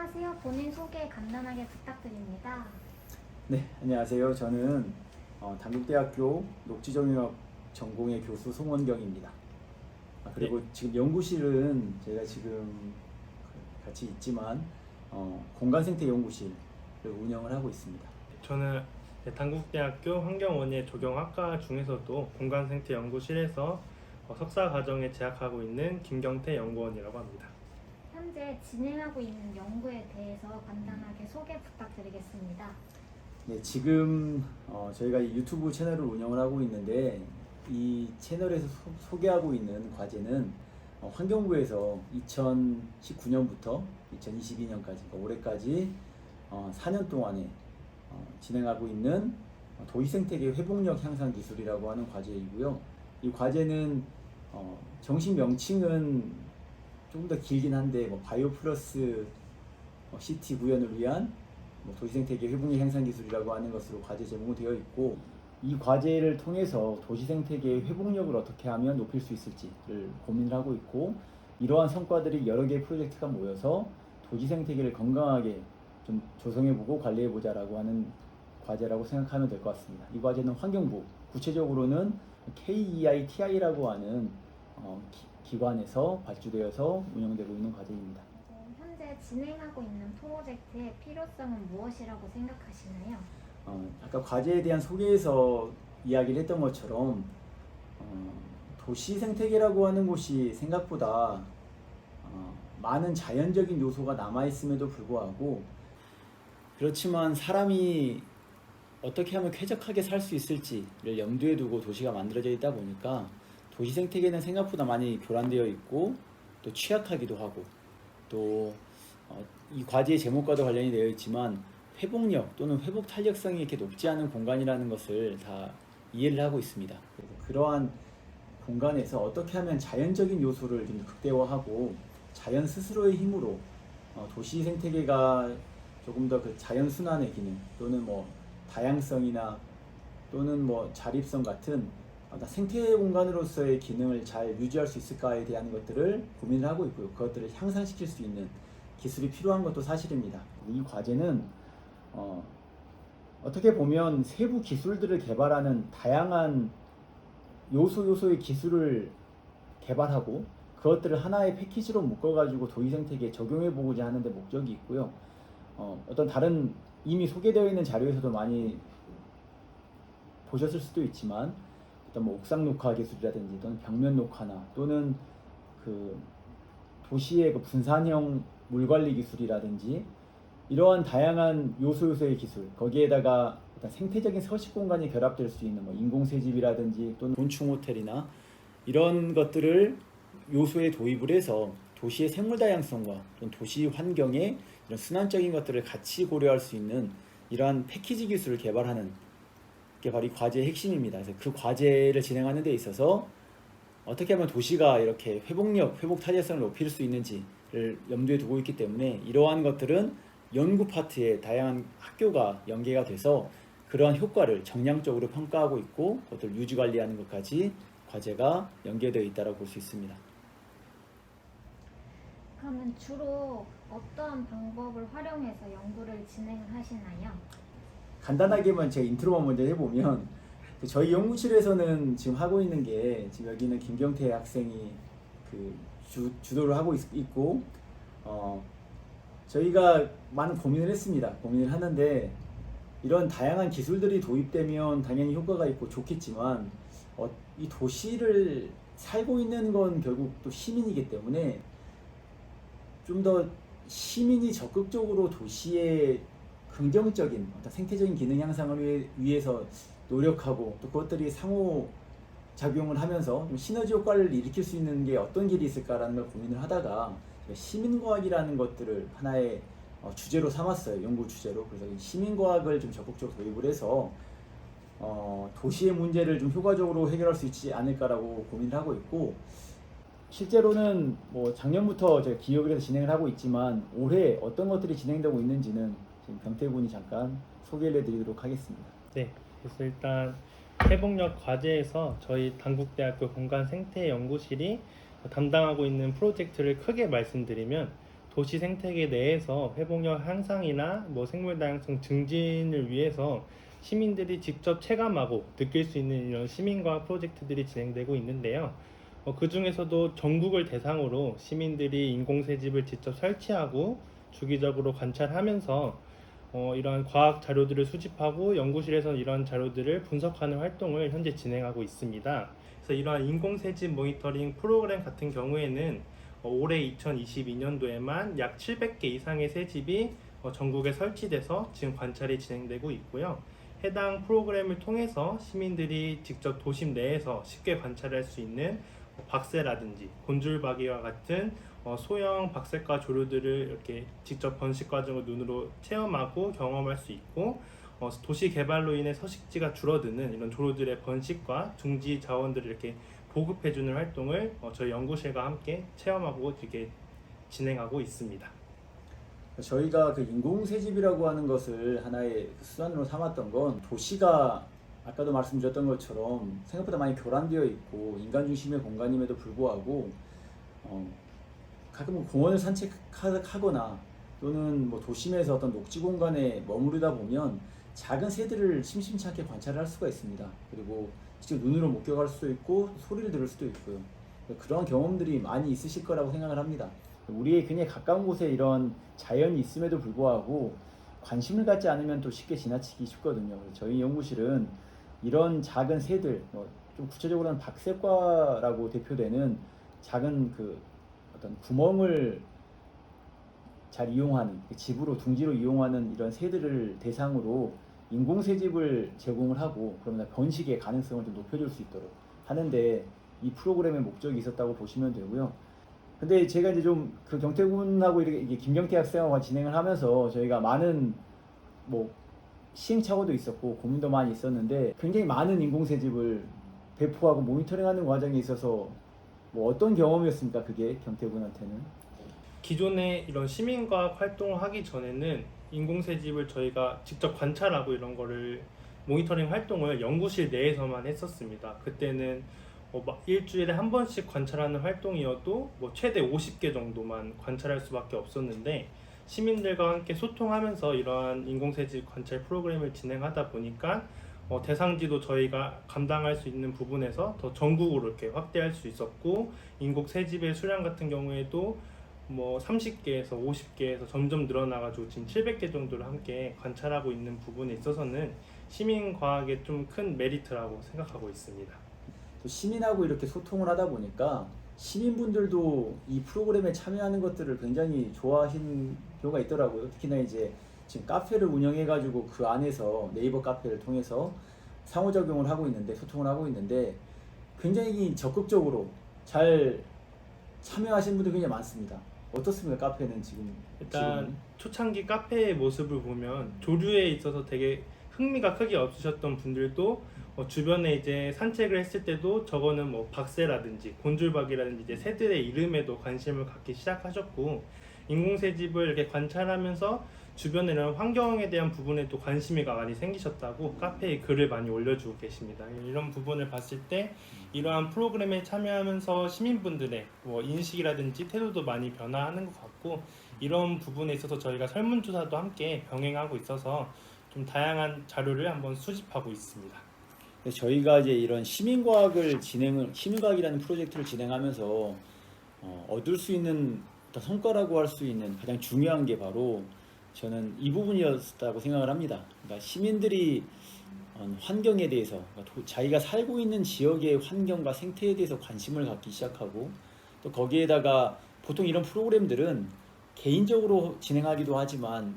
안녕하세요. 본인 소개 간단하게 부탁드립니다. 네, 안녕하세요. 저는 단국대학교 녹지정유학 전공의 교수 송원경입니다. 그리고 네. 지금 연구실은 제가 지금 같이 있지만 공간생태 연구실을 운영을 하고 있습니다. 저는 단국대학교 환경원예 조경학과 중에서도 공간생태연구실에서 석사 과정에 재학하고 있는 김경태 연구원이라고 합니다. 현재 진행하고 있는 연구에 대해서 간단하게 소개 부탁드리겠습니다. 네, 지금 저희가 이 유튜브 채널을 운영을 하고 있는데 이 채널에서 소개하고 있는 과제는 환경부에서 2019년부터 2022년까지 그러니까 올해까지 4년 동안에 진행하고 있는 도시생태계 회복력 향상 기술이라고 하는 과제이고요. 이 과제는 정식 명칭은 조금 더 길긴 한데 바이오 플러스 시티 구현을 위한 도시생태계 회복력 향상 기술이라고 하는 것으로 과제 제목이 되어 있고, 이 과제를 통해서 도시생태계의 회복력을 어떻게 하면 높일 수 있을지를 고민을 하고 있고, 이러한 성과들이 여러 개의 프로젝트가 모여서 도시생태계를 건강하게 좀 조성해보고 관리해보자라고 하는 과제라고 생각하면 될 것 같습니다. 이 과제는 환경부, 구체적으로는 KEITI라고 하는 기관에서 발주되어서 운영되고 있는 과제입니다. 현재 진행하고 있는 프로젝트의 필요성은 무엇이라고 생각하시나요? 아까 과제에 대한 소개에서 이야기를 했던 것처럼 도시 생태계라고 하는 곳이 생각보다 많은 자연적인 요소가 남아있음에도 불구하고, 그렇지만 사람이 어떻게 하면 쾌적하게 살 수 있을지를 염두에 두고 도시가 만들어져 있다 보니까 도시 생태계는 생각보다 많이 교란되어 있고 또 취약하기도 하고, 또 이 과제의 제목과도 관련이 되어 있지만 회복력 또는 회복 탄력성이 이렇게 높지 않은 공간이라는 것을 다 이해를 하고 있습니다. 그래서 그러한 공간에서 어떻게 하면 자연적인 요소를 좀 극대화하고 자연 스스로의 힘으로 도시 생태계가 조금 더 그 자연 순환의 기능 또는 다양성이나 또는 자립성 같은 생태 공간으로서의 기능을 잘 유지할 수 있을까에 대한 것들을 고민을 하고 있고요. 그것들을 향상시킬 수 있는 기술이 필요한 것도 사실입니다. 이 과제는 어떻게 보면 세부 기술들을 개발하는 다양한 요소의 기술을 개발하고 그것들을 하나의 패키지로 묶어가지고 도시생태계에 적용해보고자 하는 데 목적이 있고요. 어떤 다른 이미 소개되어 있는 자료에서도 많이 보셨을 수도 있지만 어떤 옥상 녹화 기술이라든지 또는 벽면 녹화나 또는 그 도시의 그 분산형 물 관리 기술이라든지 이러한 다양한 요소의 기술, 거기에다가 어떤 생태적인 서식 공간이 결합될 수 있는 인공새집이라든지 또는 곤충 호텔이나 이런 것들을 요소에 도입을 해서 도시의 생물 다양성과 또는 도시 환경의 이런 순환적인 것들을 같이 고려할 수 있는 이러한 패키지 기술을 개발하는 게 바로 이 과제의 핵심입니다. 그래서 그 과제를 진행하는 데 있어서 어떻게 하면 도시가 이렇게 회복 탄력성을 높일 수 있는지를 염두에 두고 있기 때문에 이러한 것들은 연구 파트에 다양한 학교가 연계가 돼서 그러한 효과를 정량적으로 평가하고 있고 그것을 유지 관리하는 것까지 과제가 연계되어 있다고 볼 수 있습니다. 그러면 주로 어떠한 방법을 활용해서 연구를 진행하시나요? 간단하게만 제 인트로만 먼저 해보면, 저희 연구실에서는 지금 하고 있는 게, 지금 여기는 김경태 학생이 주도를 하고 있고 저희가 많은 고민을 했습니다. 고민을 하는데 이런 다양한 기술들이 도입되면 당연히 효과가 있고 좋겠지만 이 도시를 살고 있는 건 결국 또 시민이기 때문에 좀 더 시민이 적극적으로 도시의 긍정적인 어떤 생태적인 기능 향상을 위해서 노력하고 또 그것들이 상호 작용을 하면서 좀 시너지 효과를 일으킬 수 있는 게 어떤 길이 있을까라는 걸 고민을 하다가 시민과학이라는 것들을 하나의 주제로 삼았어요. 연구 주제로. 그래서 이 시민과학을 좀 적극적으로 도입을 해서 도시의 문제를 좀 효과적으로 해결할 수 있지 않을까라고 고민을 하고 있고, 실제로는 작년부터 제가 기업에서 진행을 하고 있지만 올해 어떤 것들이 진행되고 있는지는 지금 경태군이 잠깐 소개를 해드리도록 하겠습니다. 네, 그래서 일단 회복력 과제에서 저희 단국대학교 공간생태연구실이 담당하고 있는 프로젝트를 크게 말씀드리면 도시 생태계 내에서 회복력 향상이나 뭐 생물 다양성 증진을 위해서 시민들이 직접 체감하고 느낄 수 있는 이런 시민과학 프로젝트들이 진행되고 있는데요. 그 중에서도 전국을 대상으로 시민들이 인공새집을 직접 설치하고 주기적으로 관찰하면서 이러한 과학 자료들을 수집하고 연구실에서 이러한 자료들을 분석하는 활동을 현재 진행하고 있습니다. 그래서 이러한 인공새집 모니터링 프로그램 같은 경우에는 올해 2022년도에만 약 700개 이상의 새집이 전국에 설치돼서 지금 관찰이 진행되고 있고요. 해당 프로그램을 통해서 시민들이 직접 도심 내에서 쉽게 관찰할 수 있는 박새라든지 곤줄박이와 같은 소형 박새과 조류들을 이렇게 직접 번식 과정을 눈으로 체험하고 경험할 수 있고, 도시 개발로 인해 서식지가 줄어드는 이런 조류들의 번식과 둥지 자원들을 이렇게 보급해주는 활동을 저희 연구실과 함께 체험하고 이렇게 진행하고 있습니다. 저희가 그 인공새집이라고 하는 것을 하나의 수단으로 삼았던 건 도시가 아까도 말씀드렸던 것처럼 생각보다 많이 교란되어 있고 인간 중심의 공간임에도 불구하고 가끔 공원을 산책하거나 또는 뭐 도심에서 어떤 녹지 공간에 머무르다 보면 작은 새들을 심심치 않게 관찰할 수가 있습니다. 그리고 직접 눈으로 목격할 수도 있고 소리를 들을 수도 있고요. 그런 경험들이 많이 있으실 거라고 생각을 합니다. 우리의 굉장히 가까운 곳에 이런 자연이 있음에도 불구하고 관심을 갖지 않으면 또 쉽게 지나치기 쉽거든요. 저희 연구실은 이런 작은 새들, 좀 구체적으로는 박새과라고 대표되는 작은 그 어떤 구멍을 잘 이용하는, 집으로 둥지로 이용하는 이런 새들을 대상으로 인공새집을 제공을 하고 그러면 번식의 가능성을 좀 높여줄 수 있도록 하는데 이 프로그램의 목적이 있었다고 보시면 되고요. 근데 제가 이제 좀 그 경태군하고 이렇게 김경태 학생하고 진행을 하면서 저희가 많은 뭐 시행착오도 있었고 고민도 많이 있었는데 굉장히 많은 인공새집을 배포하고 모니터링하는 과정에 있어서 뭐 어떤 경험이었습니까? 그게 경태군한테는? 기존에 이런 시민과학 활동을 하기 전에는 인공새집을 저희가 직접 관찰하고 이런 거를 모니터링 활동을 연구실 내에서만 했었습니다. 그때는 일주일에 한 번씩 관찰하는 활동이어도 최대 50개 정도만 관찰할 수밖에 없었는데, 시민들과 함께 소통하면서 이러한 인공새집 관찰 프로그램을 진행하다 보니까 대상지도 저희가 감당할 수 있는 부분에서 더 전국으로 이렇게 확대할 수 있었고, 인공새집의 수량 같은 경우에도 30개에서 50개에서 점점 늘어나가지고 지금 700개 정도를 함께 관찰하고 있는 부분에 있어서는 시민과학의 좀 큰 메리트라고 생각하고 있습니다. 또 시민하고 이렇게 소통을 하다 보니까 시민분들도 이 프로그램에 참여하는 것들을 굉장히 좋아하신 경우가 있더라고요. 특히나 이제 지금 카페를 운영해가지고 그 안에서 네이버 카페를 통해서 상호작용을 하고 있는데, 소통을 하고 있는데 굉장히 적극적으로 잘 참여하시는 분들이 굉장히 많습니다. 어떻습니까? 카페는 지금? 일단 초창기 카페의 모습을 보면 조류에 있어서 되게 흥미가 크게 없으셨던 분들도 주변에 이제 산책을 했을 때도 저거는 박새라든지 곤줄박이라든지 이제 새들의 이름에도 관심을 갖기 시작하셨고, 인공새집을 이렇게 관찰하면서 주변에 이런 환경에 대한 부분에도 관심이 많이 생기셨다고 카페에 글을 많이 올려주고 계십니다. 이런 부분을 봤을 때 이러한 프로그램에 참여하면서 시민분들의 인식이라든지 태도도 많이 변화하는 것 같고, 이런 부분에 있어서 저희가 설문조사도 함께 병행하고 있어서 좀 다양한 자료를 한번 수집하고 있습니다. 저희가 이제 이런 시민과학이라는 프로젝트를 진행하면서 얻을 수 있는 성과라고 할 수 있는 가장 중요한 게 바로 저는 이 부분이었다고 생각을 합니다. 그러니까 시민들이 환경에 대해서, 자기가 살고 있는 지역의 환경과 생태에 대해서 관심을 갖기 시작하고, 또 거기에다가 보통 이런 프로그램들은 개인적으로 진행하기도 하지만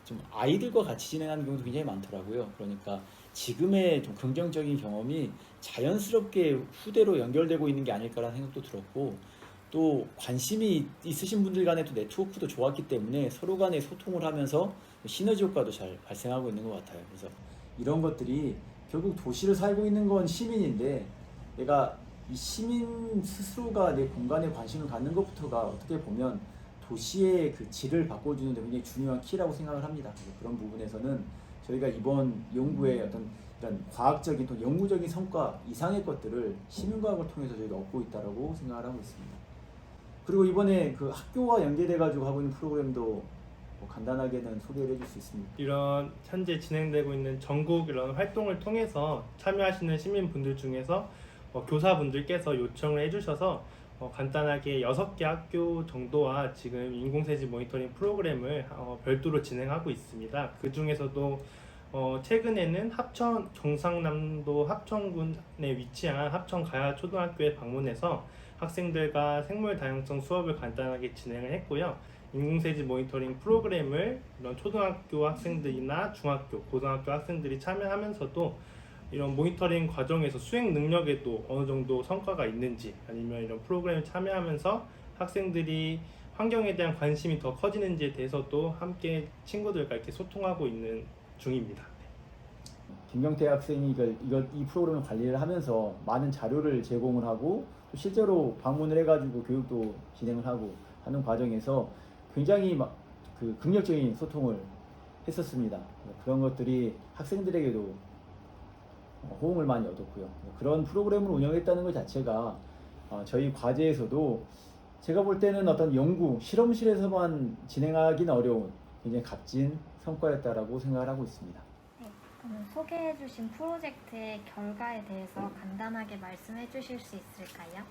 좀 아이들과 같이 진행하는 경우도 굉장히 많더라고요. 그러니까 지금의 좀 긍정적인 경험이 자연스럽게 후대로 연결되고 있는 게 아닐까라는 생각도 들었고, 또 관심이 있으신 분들 간의 또 네트워크도 좋았기 때문에 서로 간에 소통을 하면서 시너지 효과도 잘 발생하고 있는 것 같아요. 그래서 이런 것들이 결국 도시를 살고 있는 건 시민인데, 내가 이 시민 스스로가 내 공간에 관심을 갖는 것부터가 어떻게 보면 도시의 그 질을 바꿔주는 데 굉장히 중요한 키라고 생각을 합니다. 그런 부분에서는 저희가 이번 연구의 어떤 이런 과학적인 또 연구적인 성과 이상의 것들을 시민과학을 통해서 저희가 얻고 있다고 생각을 하고 있습니다. 그리고 이번에 그 학교와 연계돼 가지고 하고 있는 프로그램도 뭐 간단하게는 소개를 해줄 수 있습니다. 이런 현재 진행되고 있는 전국 이런 활동을 통해서 참여하시는 시민분들 중에서 교사분들께서 요청을 해주셔서 간단하게 6개 학교 정도와 지금 인공세지 모니터링 프로그램을 별도로 진행하고 있습니다. 그 중에서도 최근에는 합천 경상남도 합천군에 위치한 합천가야초등학교에 방문해서 학생들과 생물 다양성 수업을 간단하게 진행을 했고요. 인공세지 모니터링 프로그램을 이런 초등학교 학생들이나 중학교, 고등학교 학생들이 참여하면서도 이런 모니터링 과정에서 수행 능력에도 어느 정도 성과가 있는지, 아니면 이런 프로그램에 참여하면서 학생들이 환경에 대한 관심이 더 커지는지에 대해서도 함께 친구들과 이렇게 소통하고 있는 중입니다. 김경태 학생이 이 프로그램을 관리를 하면서 많은 자료를 제공을 하고 또 실제로 방문을 해가지고 교육도 진행을 하고 하는 과정에서 굉장히 그 긍정적인 소통을 했었습니다. 그런 것들이 학생들에게도 호응을 많이 얻었고요. 그런 프로그램을 운영했다는 것 자체가 저희 과제에서도 제가 볼 때는 어떤 연구, 실험실에서만 진행하기는 어려운 굉장히 값진 성과였다라고 생각을 하고 있습니다. 네, 그럼 소개해주신 프로젝트의 결과에 대해서 간단하게 말씀해 주실 수 있을까요?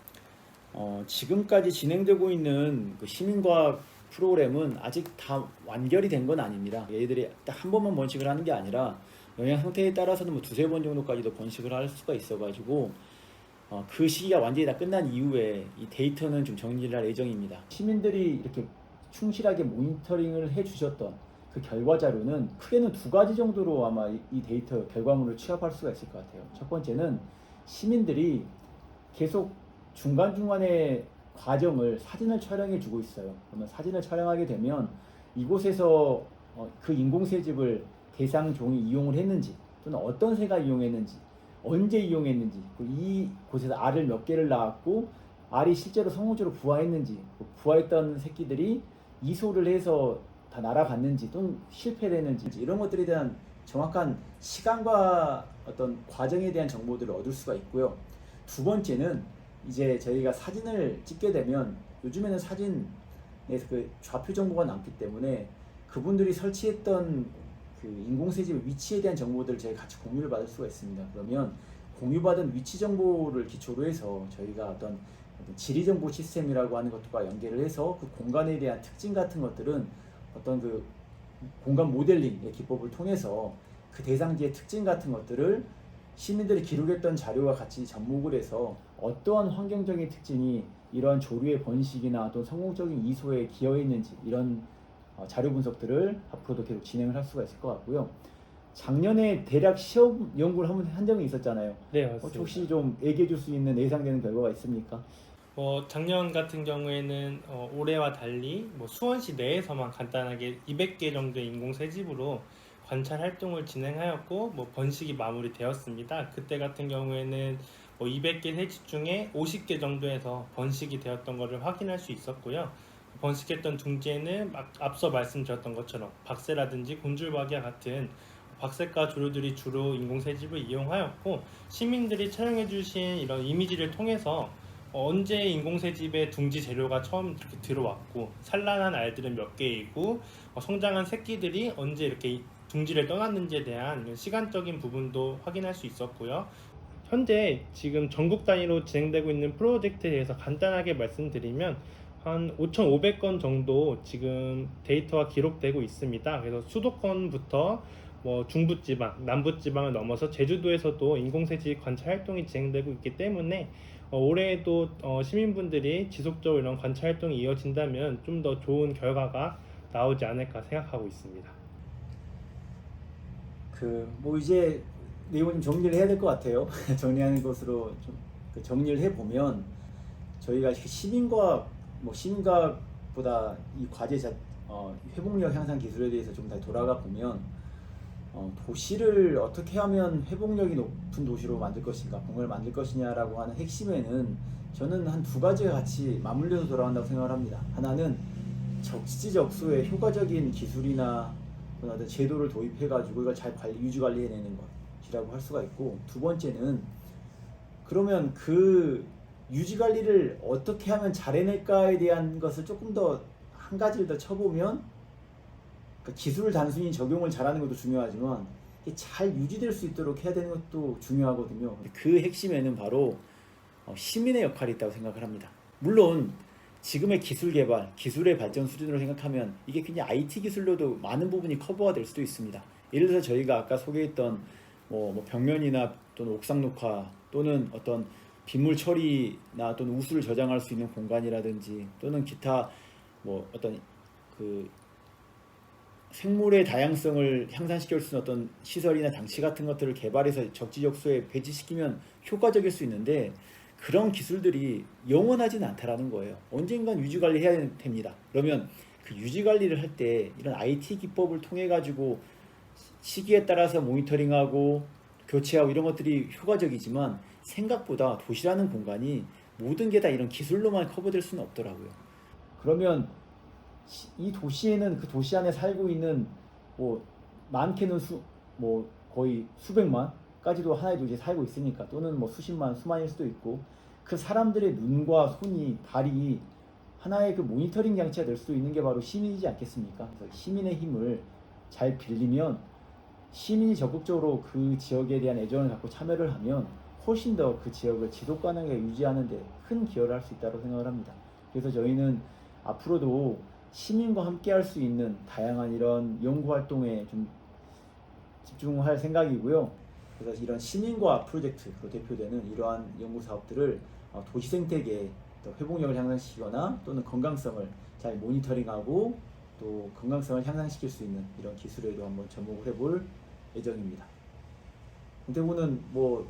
지금까지 진행되고 있는 그 시민과학 프로그램은 아직 다 완결이 된 건 아닙니다. 얘들이 딱 한 번만 번식을 하는 게 아니라 영양 상태에 따라서는 뭐 2-3번 정도까지도 번식을 할 수가 있어가지고 그 시기가 완전히 다 끝난 이후에 이 데이터는 좀 정리를 할 예정입니다. 시민들이 이렇게 충실하게 모니터링을 해주셨던 그 결과 자료는 크게는 2가지 정도로 아마 이 데이터 결과물을 취합할 수가 있을 것 같아요. 첫 번째는 시민들이 계속 중간중간에 과정을 사진을 촬영해 주고 있어요. 그러면 사진을 촬영하게 되면 이곳에서 그 인공새집을 대상 종이 이용을 했는지, 또는 어떤 새가 이용했는지, 언제 이용했는지, 이곳에서 알을 몇 개를 낳았고 알이 실제로 성우주로 부화했는지, 부화했던 새끼들이 이소를 해서 다 날아갔는지 또는 실패했는지, 이런 것들에 대한 정확한 시간과 어떤 과정에 대한 정보들을 얻을 수가 있고요. 2번째는 이제 저희가 사진을 찍게 되면 요즘에는 사진에서 그 좌표 정보가 남기 때문에 그분들이 설치했던 그 인공새집의 위치에 대한 정보들을 저희가 같이 공유를 받을 수가 있습니다. 그러면 공유받은 위치 정보를 기초로 해서 저희가 어떤 지리정보 시스템이라고 하는 것과 연계를 해서 그 공간에 대한 특징 같은 것들은 어떤 그 공간 모델링의 기법을 통해서 그 대상지의 특징 같은 것들을 시민들이 기록했던 자료와 같이 접목을 해서 어떠한 환경적인 특징이 이러한 조류의 번식이나 또 성공적인 이소에 기여했는지, 이런 자료 분석들을 앞으로도 계속 진행을 할 수가 있을 것 같고요. 작년에 대략 시험 연구를 한 적이 있었잖아요. 네, 맞습니다. 혹시 좀 얘기해 줄 수 있는 예상되는 결과가 있습니까? 작년 같은 경우에는 올해와 달리 수원시 내에서만 간단하게 200개 정도의 인공새집으로 관찰 활동을 진행하였고 번식이 마무리되었습니다. 그때 같은 경우에는 200개 새집 중에 50개 정도에서 번식이 되었던 것을 확인할 수 있었고요. 번식했던 둥지에는 앞서 말씀드렸던 것처럼 박새라든지 곤줄박이와 같은 박새과 조류들이 주로 인공새집을 이용하였고, 시민들이 촬영해 주신 이런 이미지를 통해서 언제 인공새집의 둥지 재료가 처음 이렇게 들어왔고, 산란한 알들은 몇 개이고, 성장한 새끼들이 언제 이렇게 둥지를 떠났는지에 대한 이런 시간적인 부분도 확인할 수 있었고요. 현재 지금 전국 단위로 진행되고 있는 프로젝트에 대해서 간단하게 말씀드리면 한 5,500건 정도 지금 데이터가 기록되고 있습니다. 그래서 수도권부터 중부지방, 남부지방을 넘어서 제주도에서도 인공새집 관찰 활동이 진행되고 있기 때문에 올해에도 시민분들이 지속적으로 이런 관찰 활동이 이어진다면 좀 더 좋은 결과가 나오지 않을까 생각하고 있습니다. 이제 내용을 좀 정리를 해야 될 것 같아요. 정리하는 것으로 좀 정리를 해보면, 저희가 시민과학보다 이 과제 회복력 향상 기술에 대해서 좀 더 돌아가 보면, 도시를 어떻게 하면 회복력이 높은 도시로 만들 것인가, 공간을 만들 것이냐라고 하는 핵심에는 저는 한 2가지가 같이 맞물려서 돌아간다고 생각을 합니다. 하나는 적지적소의 효과적인 기술이나 어떤 제도를 도입해가지고 이걸 잘 유지 관리해내는 것이라고 할 수가 있고, 2번째는 그러면 그 유지 관리를 어떻게 하면 잘 해낼까에 대한 것을 조금 더 한 가지를 더 쳐보면, 그러니까 기술을 단순히 적용을 잘하는 것도 중요하지만 이게 잘 유지될 수 있도록 해야 되는 것도 중요하거든요. 그 핵심에는 바로 시민의 역할이 있다고 생각을 합니다. 물론 지금의 기술 개발, 기술의 발전 수준으로 생각하면 이게 그냥 IT 기술로도 많은 부분이 커버가 될 수도 있습니다. 예를 들어서 저희가 아까 소개했던 뭐 벽면이나 또는 옥상 녹화 또는 어떤 빗물 처리나 또는 우수를 저장할 수 있는 공간이라든지 또는 기타 뭐 어떤 그 생물의 다양성을 향상시킬 수 있는 어떤 시설이나 장치 같은 것들을 개발해서 적지적소에 배치시키면 효과적일 수 있는데, 그런 기술들이 영원하지는 않다라는 거예요. 언젠간 유지관리 해야 됩니다. 그러면 그 유지관리를 할 때 이런 IT 기법을 통해 가지고 시기에 따라서 모니터링하고 교체하고 이런 것들이 효과적이지만, 생각보다 도시라는 공간이 모든 게 다 이런 기술로만 커버될 수는 없더라고요. 그러면 이 도시에는 그 도시 안에 살고 있는 뭐 많게는 뭐 거의 수백만까지도 하나의 도시에 살고 있으니까, 또는 뭐 수십만, 수만일 수도 있고, 그 사람들의 눈과 손이, 발이 하나의 그 모니터링 장치가 될 수도 있는 게 바로 시민이지 않겠습니까? 그래서 시민의 힘을 잘 빌리면, 시민이 적극적으로 그 지역에 대한 애정을 갖고 참여를 하면 훨씬 더 그 지역을 지속 가능하게 유지하는 데 큰 기여를 할 수 있다고 생각을 합니다. 그래서 저희는 앞으로도 시민과 함께 할 수 있는 다양한 이런 연구 활동에 좀 집중할 생각이고요. 그래서 이런 시민과 프로젝트로 대표되는 이러한 연구 사업들을 도시 생태계의 회복력을 향상시키거나 또는 건강성을 잘 모니터링하고 또 건강성을 향상시킬 수 있는 이런 기술에도 한번 접목을 해볼 예정입니다. 김태구는 뭐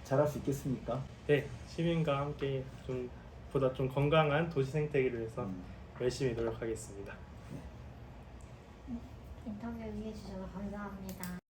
잘할 수 있겠습니까? 네, 시민과 함께 보다 좀 건강한 도시 생태계를 위해서 열심히 노력하겠습니다. 인터뷰 응해주셔서 감사합니다.